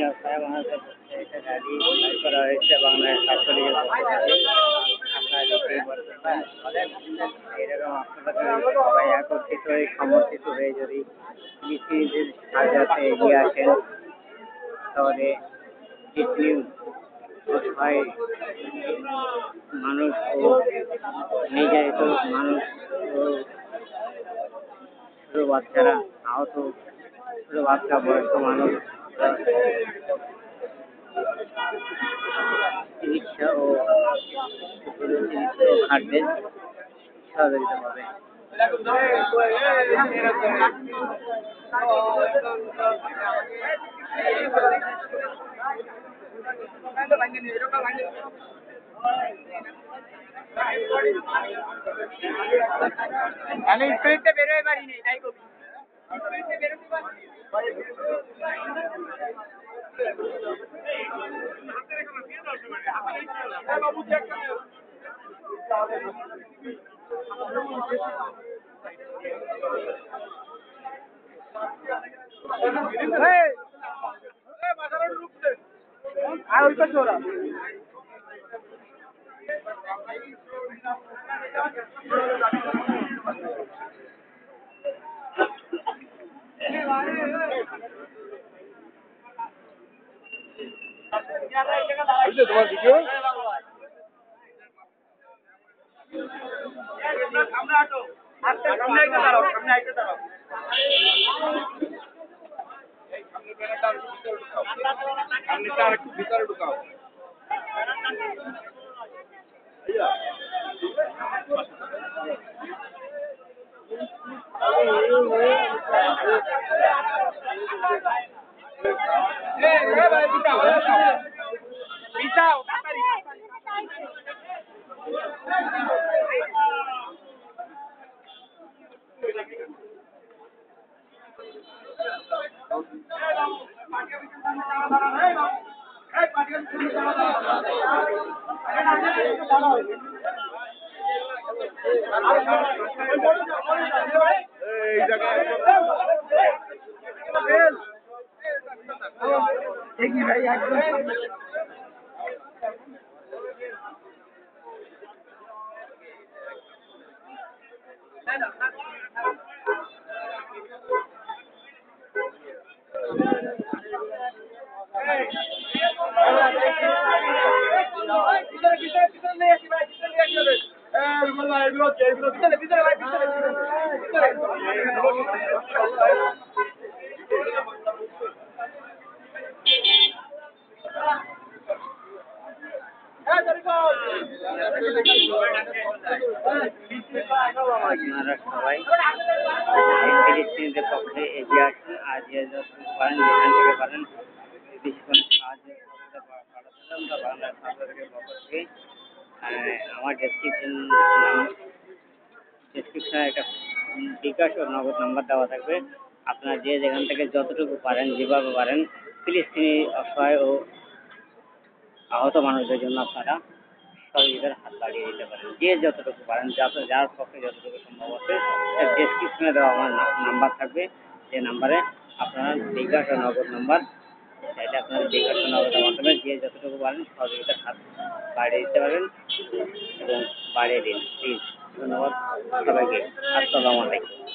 অসহায় মানুষদের পক্ষে একটা গাড়ি বাই করা হয়েছে বাংলাদেশ ছাত্রলীগের পক্ষ থেকে। আপনারা দেখতেই পাচ্ছেন এরকম আপনারা সবাই একত্রিত হয়ে সমর্থিত হয়ে যদি মিছিলদের সাহায্যে এগিয়ে আসেন তাহলে পৃথিবীর অসহায় মানুষ ও নির্যাতিত মানুষ ও ছোট বাচ্চারা আহত ছোট বাচ্চা বয়স্ক মানুষ চিকিৎসা ও খাদ্যের সহযোগিতা পাবে। আমি স্কুলে বেরোয় পারিনি তাই কবি আর ওই পাশে ওরা তোমার ভিডিও সামনে আটো সামনে আইতে দাঁড়াও সামনে আইতে দাঁড়াও এই সামনে বেড়াটা ভিতরে ঢুকাও সামনেটা আরেকটু ভিতরে ঢুকাও পিছাও তাড়াতাড়ি এই জায়গায় দেখি ভাই একদম আপনারা সবাই ফিলিস্তিনিদের পক্ষে এগিয়ে আসুন আর যে যতটুকু পারেন যেখান থেকে পারেন বেশি কোনো সাহায্য আমরা বাংলার ছাত্রলীগের পক্ষ থেকে আমার ডেসক্রিপশনে একটা বিকাশ ও নগদ নাম্বার দেওয়া থাকবে। আপনারা যে যেখান থেকে যতটুকু পারেন যেভাবে পারেন ফিলিস্তিনি অসহায় ও আহত মানুষদের জন্য আপনারা সহযোগিতার হাত বাড়িয়ে দিতে পারেন যে যতটুকু পারেন যার পক্ষে যতটুকু সম্ভব আছে ডেসক্রিপশনে দেওয়া আমার নাম্বার থাকবে যে নাম্বারে আপনারা বিকাশ ও নগদ নাম্বার চাইলে আপনারা বিকাশ ও নগদের মাধ্যমে যে যতটুকু পারেন সহযোগিতার হাত বাড়িয়ে দিতে পারেন এবং বাড়িয়ে দিন প্লিজ। ধন্যবাদ সবাইকে। আসসালামু আলাইকুম।